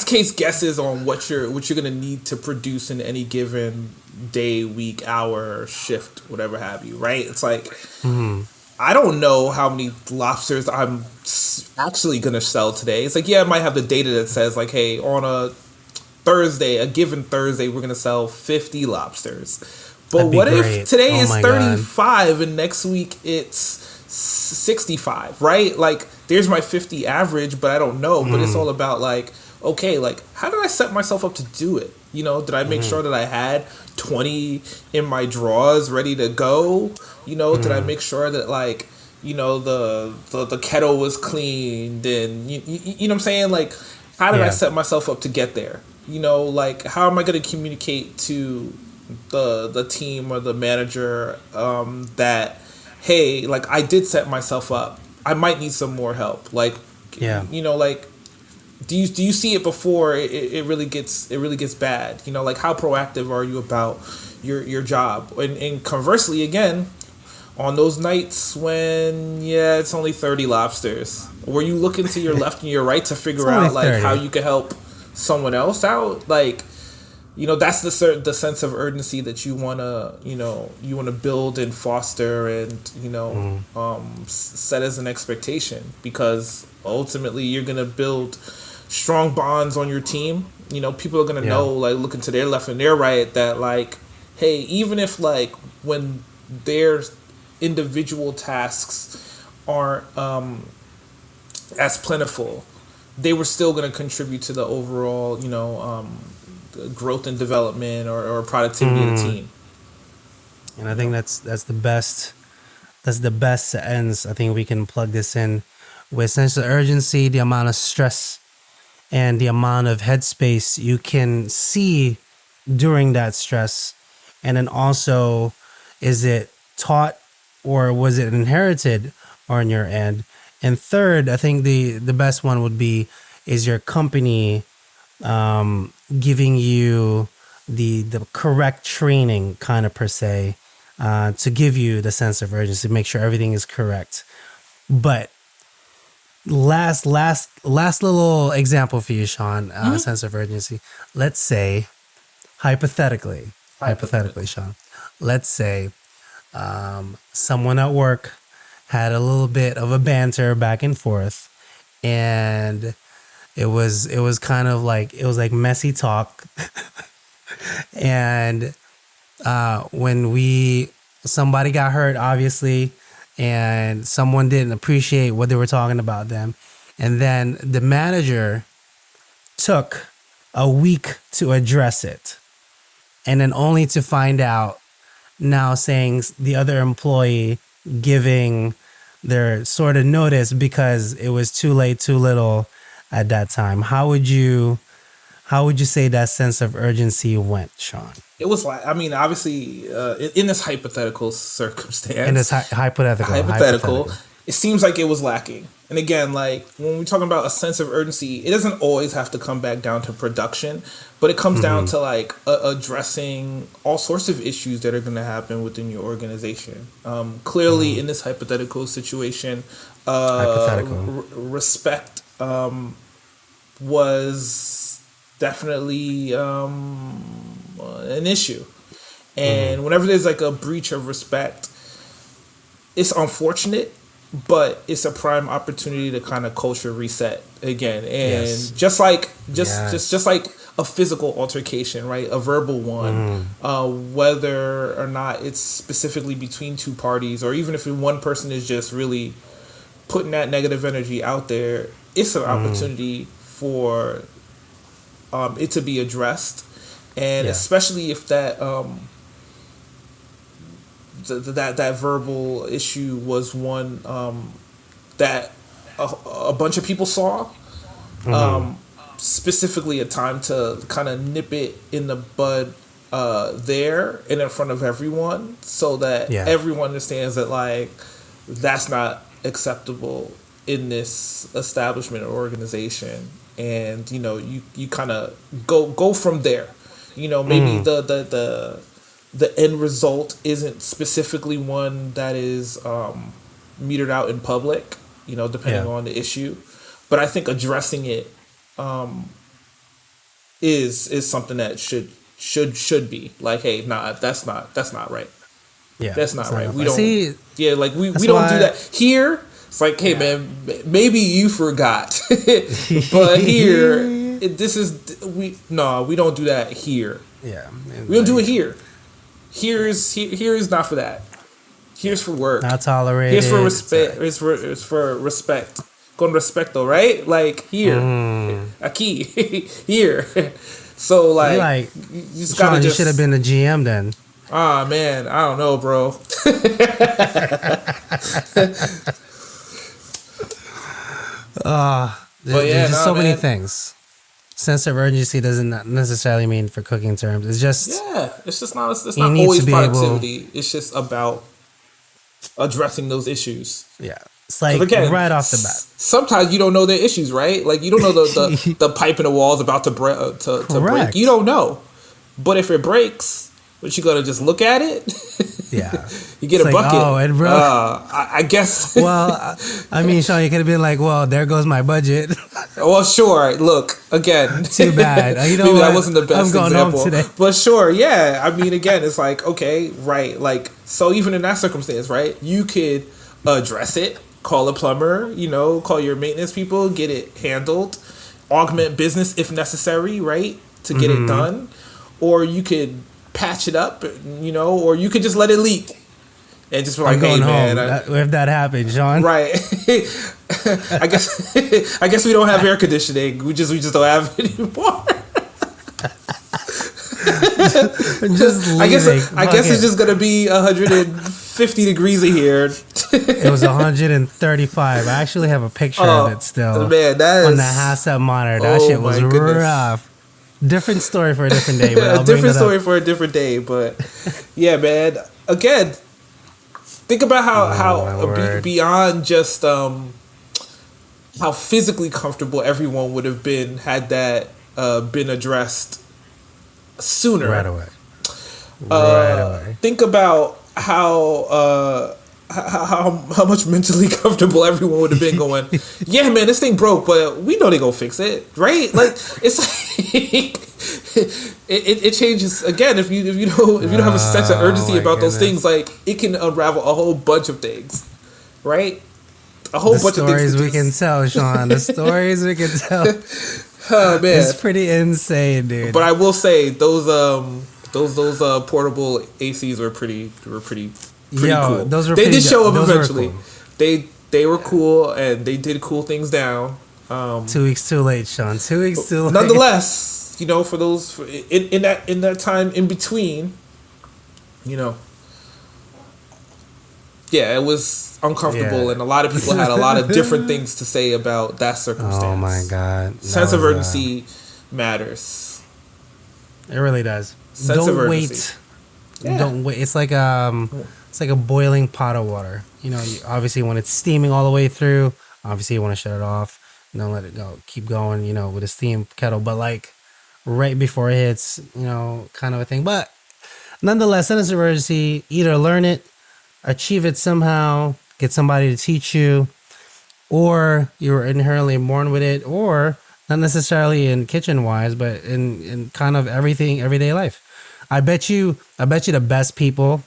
case guesses on what you're going to need to produce in any given day, week, hour, shift, whatever have you, right? It's like I don't know how many lobsters I'm actually going to sell today. It's like, I might have the data that says like, hey, on a given Thursday, we're going to sell 50 lobsters. But That'd be what great. if today Oh is my God. 35 and next week it's 65, right? Like, there's my 50 average, but I don't know. But it's all about, like, okay, like, how did I set myself up to do it? You know, did I make sure that I had 20 in my drawers ready to go? You know, did I make sure that, like, you know, the kettle was cleaned, and you know what I'm saying? Like, how did I Yeah. set myself up to get there? You know, like, how am I going to communicate to the team or the manager that, hey, like, I did set myself up. I might need some more help. Like, Yeah. you know, like, do you see it before it really gets bad? You know, like, how proactive are you about your job? And conversely, again, on those nights when it's only 30 lobsters, were you looking to your left and your right to figure only out, like, 30. how you could help someone else out? Like, you know, that's the sense of urgency that you wanna build and foster, and set as an expectation, because ultimately you're gonna build strong bonds on your team. You know, people are gonna know, like, looking to their left and their right, that, like, hey, even if, like, when their individual tasks aren't as plentiful, they were still going to contribute to the overall, growth and development or productivity of the team. And I think that's the best. That's the best sentence. I think we can plug this in with sense of urgency, the amount of stress and the amount of headspace you can see during that stress. And then also, is it taught or was it inherited on your end? And third, I think the best one would be, is your company giving you the correct training, kind of, per se, to give you the sense of urgency, make sure everything is correct. But last little example for you, Sean, sense of urgency. Let's say, hypothetically, Sean, let's say someone at work had a little bit of a banter back and forth, and it was kind of like, it was like messy talk. And when somebody got hurt, obviously, and someone didn't appreciate what they were talking about them, and then the manager took a week to address it, and then only to find out now, saying the other employee giving their sort of notice because it was too late, too little at that time. How would you say that sense of urgency went, Sean? It was like, I mean, obviously, in this hypothetical circumstance, In this hypothetical, it seems like it was lacking. And again, like, when we're talking about a sense of urgency, it doesn't always have to come back down to production, but it comes down to, like, addressing all sorts of issues that are going to happen within your organization. Clearly, in this hypothetical situation, respect was definitely an issue. And whenever there's, like, a breach of respect, it's unfortunate, but it's a prime opportunity to kind of culture reset again. And just like a physical altercation, right? A verbal one, whether or not it's specifically between two parties, or even if one person is just really putting that negative energy out there, it's an opportunity for it to be addressed. And especially if that that verbal issue was one that a bunch of people saw, specifically a time to kind of nip it in the bud there and in front of everyone, so that everyone understands that, like, that's not acceptable in this establishment or organization. And you kind of go from there. Maybe the end result isn't specifically one that is metered out in public, depending on the issue. But I think addressing it is something that should be like, hey, nah, that's not right. Yeah, that's not right. We don't. See, like we don't do that here. It's like, hey, man, maybe you forgot, but here, we don't do that here. Yeah, we don't do it here. here's not for that. Here's for work. Not tolerated. Here's for respect. Here's for respect. Con respecto, right? Like here, aquí, here. So like you just Sean, gotta you should have been the GM then. Ah man, I don't know, bro. There's just so many things. Sense of urgency doesn't necessarily mean for cooking terms. It's just it's just not. It's not always productivity. It's just about addressing those issues. Yeah, it's like again, right off the bat. Sometimes you don't know their issues, right? Like you don't know the pipe in the wall is about to break. Break. You don't know, but if it breaks, what you gonna just look at it? Yeah, you get a bucket. Oh, it broke. I guess. Well, I mean, Sean, you could have been like, "Well, there goes my budget." Well, sure. Look, again. Too bad. You know maybe what? that wasn't the best I'm going example. home today. But sure, yeah. I mean, again, it's like, okay, right. Like, so even in that circumstance, right, you could address it, call a plumber, call your maintenance people, get it handled, augment business if necessary, right, to get it done. Or you could patch it up, or you could just let it leak. And just be like, hey man, if that happens, Sean. Right. I guess we don't have air conditioning. We just don't have it anymore. I guess it's just gonna be 150 degrees in here. It was 135. I actually have a picture of it still. Man, that on the HACCP monitor. That shit was rough. Different story for a different day. But a different story for a different day. But yeah, man. Again, think about how beyond just how physically comfortable everyone would have been had that been addressed sooner. Right away. Think about how much mentally comfortable everyone would have been going, yeah, man, this thing broke, but we know they gonna fix it, right? Like it's like it changes again if you don't have a sense of urgency about those things. Like it can unravel a whole bunch of things, right? A whole bunch of things. Stories we can tell, Sean. The stories we can tell. Oh man, it's pretty insane, dude. But I will say those portable ACs were pretty cool. Those were they did show up eventually. Cool. They were cool and they did cool things down. 2 weeks too late, Sean. 2 weeks too late. Nonetheless, for those in that time in between, yeah, it was uncomfortable, and a lot of people had a lot of different things to say about that circumstance. Oh my god! Sense of urgency matters. It really does. Sense of urgency. Yeah. Don't wait. It's like a boiling pot of water. You obviously when it's steaming all the way through, obviously you want to shut it off. Don't let it go. Keep going. With a steam kettle, but like right before it hits, kind of a thing. But nonetheless, sense of urgency. Either learn it, achieve it somehow, get somebody to teach you, or you're inherently born with it, or not necessarily in kitchen wise, but in kind of everyday life. I bet you the best people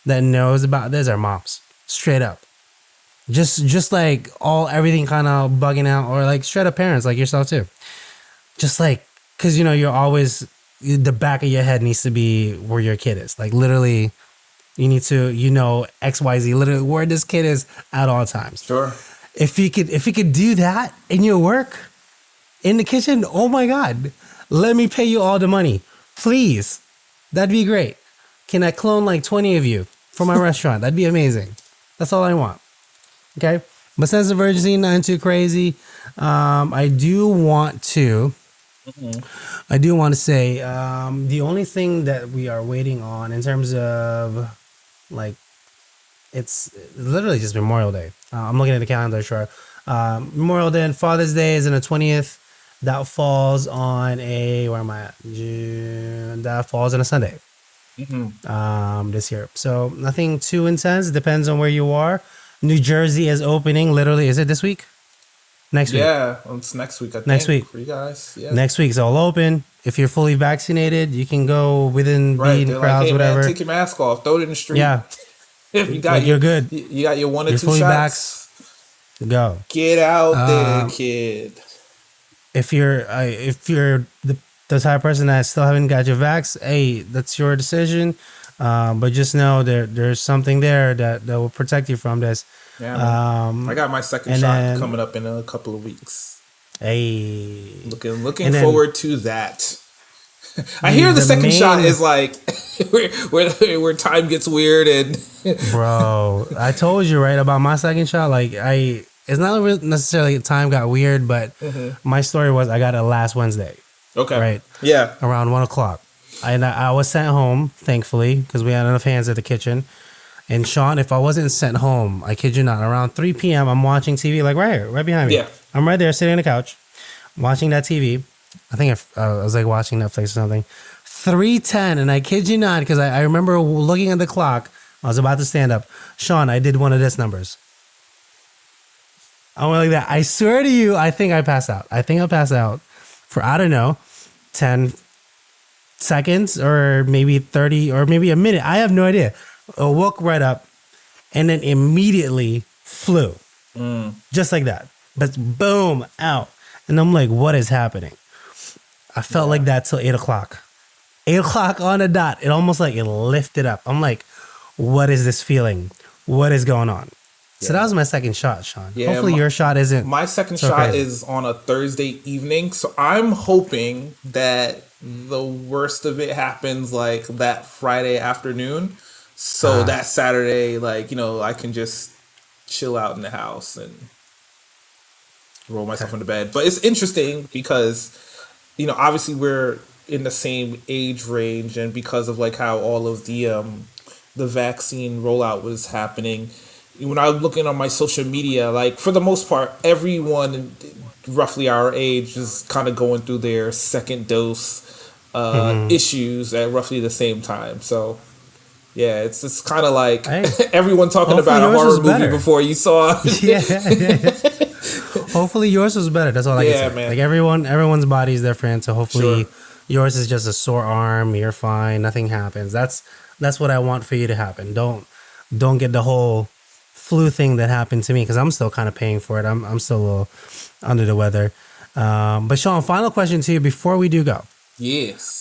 that knows about this are moms. Straight up. Just like everything kind of bugging out, or like straight up parents like yourself too. Just like, cause you're always, the back of your head needs to be where your kid is. Like literally, you need to, XYZ, literally where this kid is at all times. Sure. If you could do that in your work, in the kitchen, oh my God, let me pay you all the money. Please. That'd be great. Can I clone like 20 of you for my restaurant? That'd be amazing. That's all I want. Okay? But sense of urgency, nothing too crazy. I do want to say the only thing that we are waiting on in terms of like, it's literally just Memorial Day. I'm looking at the calendar, sure. Memorial Day and Father's Day is on the 20th. That falls on where am I at? June. That falls on a Sunday. This year. So nothing too intense. Depends on where you are. New Jersey is opening. Literally, is it this week? Next week. Yeah, it's next week. Next week for you guys. Yeah. Next week's all open. If you're fully vaccinated, you can go within crowds, like, hey, whatever. Man, take your mask off. Throw it in the street. Yeah. If you got you're good. You got your 1 or you're 2 fully shots. Go. Get out there, kid. If you're the type of person that still haven't got your vax, hey, that's your decision. But just know there's something there that will protect you from this. Yeah, man. I got my second shot coming up in a couple of weeks. Hey, looking forward to that. I hear the second shot is like where time gets weird and bro, I told you right about my second shot. Like it's not necessarily time got weird, but my story was I got it last Wednesday. Okay. Right. Yeah. Around 1:00, and I was sent home, thankfully, because we had enough hands at the kitchen. And Sean, if I wasn't sent home, I kid you not, around 3 p.m. I'm watching TV, like right here, right behind me. Yeah. I'm right there sitting on the couch, watching that TV. I think I was like watching Netflix or something. 3:10, and I kid you not, because I remember looking at the clock. I was about to stand up. Sean, I did one of this numbers. I went like that. I swear to you, I think I passed out. I passed out for, I don't know, 10 seconds or maybe 30 or maybe a minute. I have no idea. I woke right up and then immediately flew. Just like that. But boom, out. And I'm like, what is happening? I felt like that till 8:00. 8:00 on the dot. It almost like it lifted up. I'm like, what is this feeling? What is going on? So that was my second shot, Sean. Yeah, hopefully your shot isn't. My second shot is on a Thursday evening. So I'm hoping that the worst of it happens like that Friday afternoon. So that Saturday, like, I can just chill out in the house and roll myself into bed. But it's interesting because, obviously we're in the same age range, and because of like how all of the vaccine rollout was happening, when I'm looking on my social media, like for the most part, everyone roughly our age is kind of going through their second dose issues at roughly the same time. So yeah, it's kind of like everyone talking about a horror movie before you saw. Yeah. Hopefully yours was better. That's all I can say. Man. Like everyone's body is different, so hopefully yours is just a sore arm. You're fine. Nothing happens. That's what I want for you to happen. Don't get the whole flu thing that happened to me, because I'm still kind of paying for it. I'm still a little under the weather. But Sean, final question to you before we do go. Yes.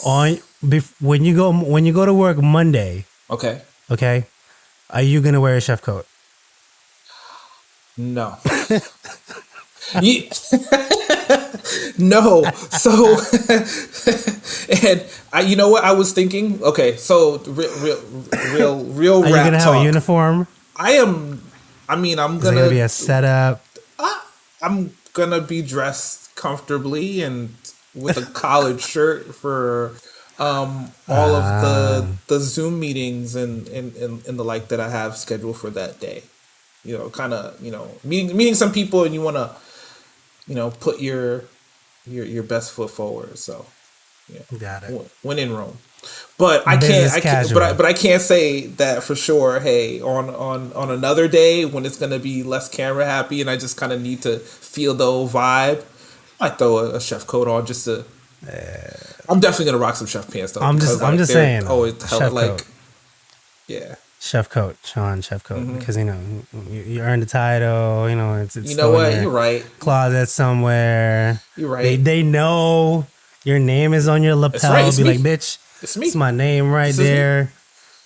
When you go to work Monday. Okay. Are you gonna wear a chef coat? No. No. So, and you know what I was thinking? Okay, so real Are you gonna have a uniform? I'm gonna be a setup. I'm gonna be dressed comfortably and with a collared shirt for all of the Zoom meetings and the like that I have scheduled for that day. Kind of meeting some people, and you want to put your best foot forward. So got it. When in Rome. But I can't say that for sure. Hey, on another day when it's gonna be less camera happy and I just kind of need to feel the old vibe, I throw a chef coat on just to. I'm definitely gonna rock some chef pants though. I'm just saying. Always chef like, coat. Yeah. Chef coat, Sean. Chef coat, because you earned the title. It's what? You're right. Closet somewhere. You're right. They know your name is on your lapel. Right, be me. Like, bitch. It's me. It's my name right there.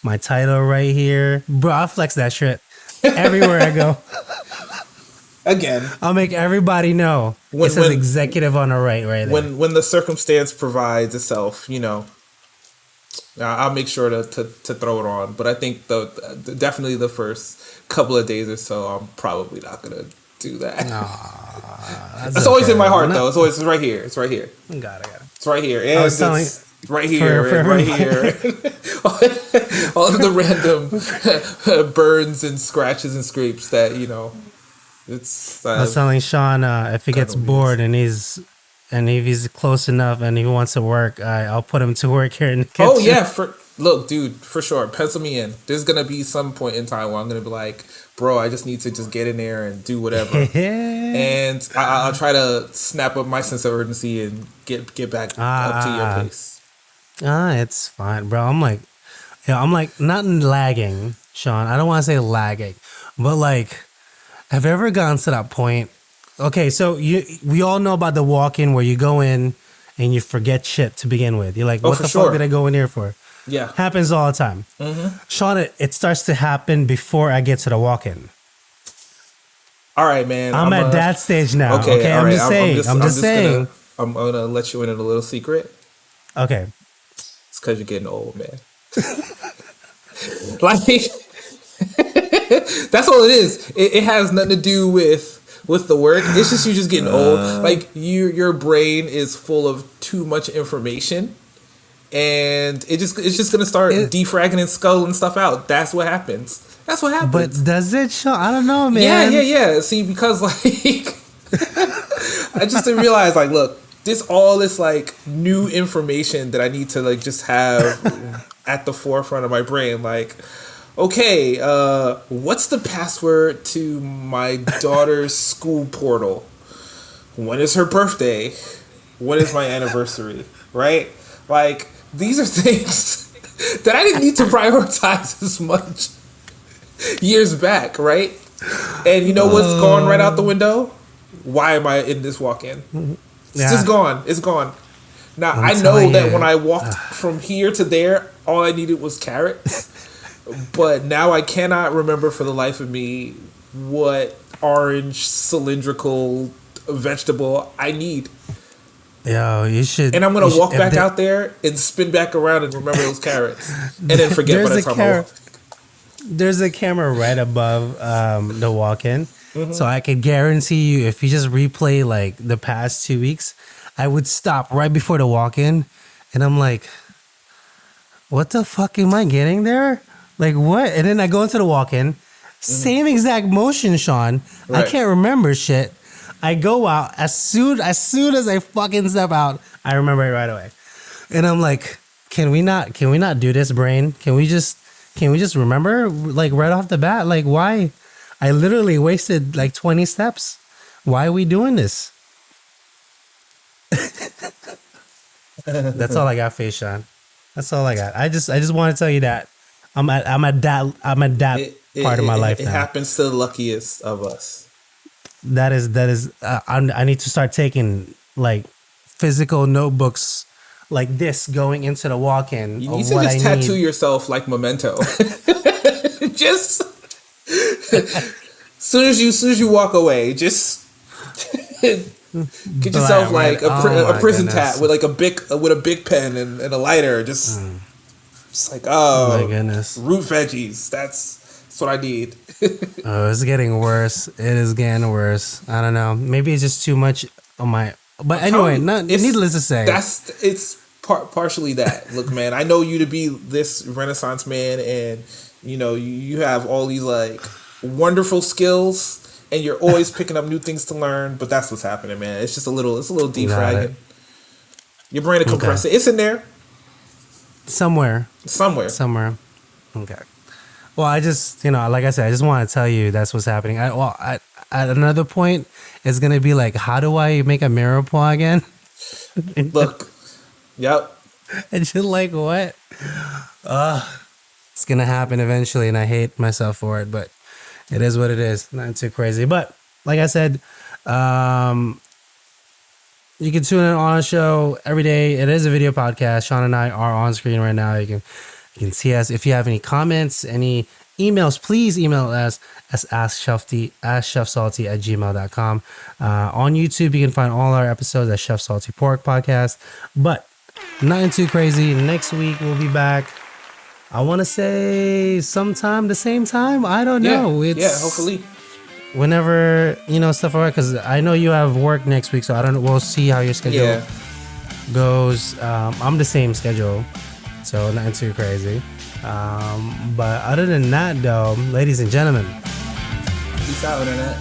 My title right here. Bro, I flex that shit everywhere I go. Again. I'll make everybody know. It says executive on the right there. When the circumstance provides itself, I'll make sure to throw it on. But I think definitely the first couple of days or so, I'm probably not going to do that. It's always in my heart, though. It's right here. It's right here. Got it. It's right here. And it's right here. Right here. All of the random burns and scratches and scrapes that, it's... I was telling Sean, if he gets bored and if he's close enough and he wants to work, I'll put him to work here in the kitchen. Oh, yeah. Look, dude, for sure. Pencil me in. There's going to be some point in time where I'm going to be like, bro, I just need to just get in there and do whatever. And I'll try to snap up my sense of urgency and get back up to your pace. It's fine, bro. I'm like not lagging, Sean. I don't want to say lagging, but like, have you ever gone to that point? Okay, so we all know about the walk-in where you go in and you forget shit to begin with. You're like, what the fuck did I go in here for? Yeah. Happens all the time. Sean, it starts to happen before I get to the walk-in. All right, man. I'm at that stage now. Okay, all I'm right. just saying. I'm just saying. I'm gonna let you in on a little secret. Okay. It's because you're getting old, man. Like, that's all it is. It has nothing to do with the work. It's just you just getting old. Like your brain is full of too much information, and it's just gonna start defragging and sculling stuff out. That's what happens. That's what happens. But does it show? I don't know, man. Yeah. See, because like I just didn't realize, like, look, all this like new information that I need to like just have at the forefront of my brain. Like, okay, what's the password to my daughter's school portal? When is her birthday? When is my anniversary? Right? Like, these are things that I didn't need to prioritize as much years back, right? And you know what's gone right out the window? Why am I in this walk-in? It's just gone. It's gone. Now, I know that when I walked from here to there, all I needed was carrots. But now I cannot remember for the life of me what orange cylindrical vegetable I need. Yo, you should. And I'm going to walk back out there and spin back around and remember those carrots. And then forget by the time I walk. There's a camera right above the walk-in. So I can guarantee you, if you just replay like the past 2 weeks, I would stop right before the walk-in. And I'm like, what the fuck am I getting there? Like, what? And then I go into the walk-in. Same exact motion, Sean. Right. I can't remember shit. I go out. As soon as I fucking step out, I remember it right away. And I'm like, can we not do this, brain? Can we just remember, like, right off the bat? Like, why? I literally wasted like 20 steps. Why are we doing this? That's all I got, Face Sean. That's all I got. I just want to tell you that I'm at that part of my life now. It happens to the luckiest of us. That is. I need to start taking like physical notebooks like this going into the walk-in. You need to just tattoo yourself like Memento. Just soon as you walk away, just get yourself like a prison tat with like a big pen and a lighter. Just like, oh my goodness, root veggies. That's what I need. Oh, it's getting worse. It is getting worse. I don't know. Maybe it's just too much on my. But anyway, needless to say, it's partially that. Look, man, I know you to be this Renaissance man, and you know you have all these like wonderful skills, and you're always picking up new things to learn. But that's what's happening, man. It's just a little defragging. Your brain to compress it. It's in there somewhere. Okay. Well, I just, like I said, I just want to tell you that's what's happening. At another point, it's going to be like, how do I make a mirror paw again? Look. Yep. And you're like, what? It's going to happen eventually, and I hate myself for it, but it is what it is. Not too crazy. But like I said, you can tune in on our show every day. It is a video podcast. Sean and I are on screen right now. You can see us. If you have any comments, any emails, please email us at AskChefSalty@gmail.com. On YouTube, you can find all our episodes at Chef Salty Pork Podcast. But nothing too crazy. Next week, we'll be back. I want to say sometime the same time. I don't know. Hopefully. Whenever, stuff alright. Because I know you have work next week, so I don't know. We'll see how your schedule goes. I'm the same schedule. So nothing too crazy. But other than that, though, ladies and gentlemen, peace out, internet.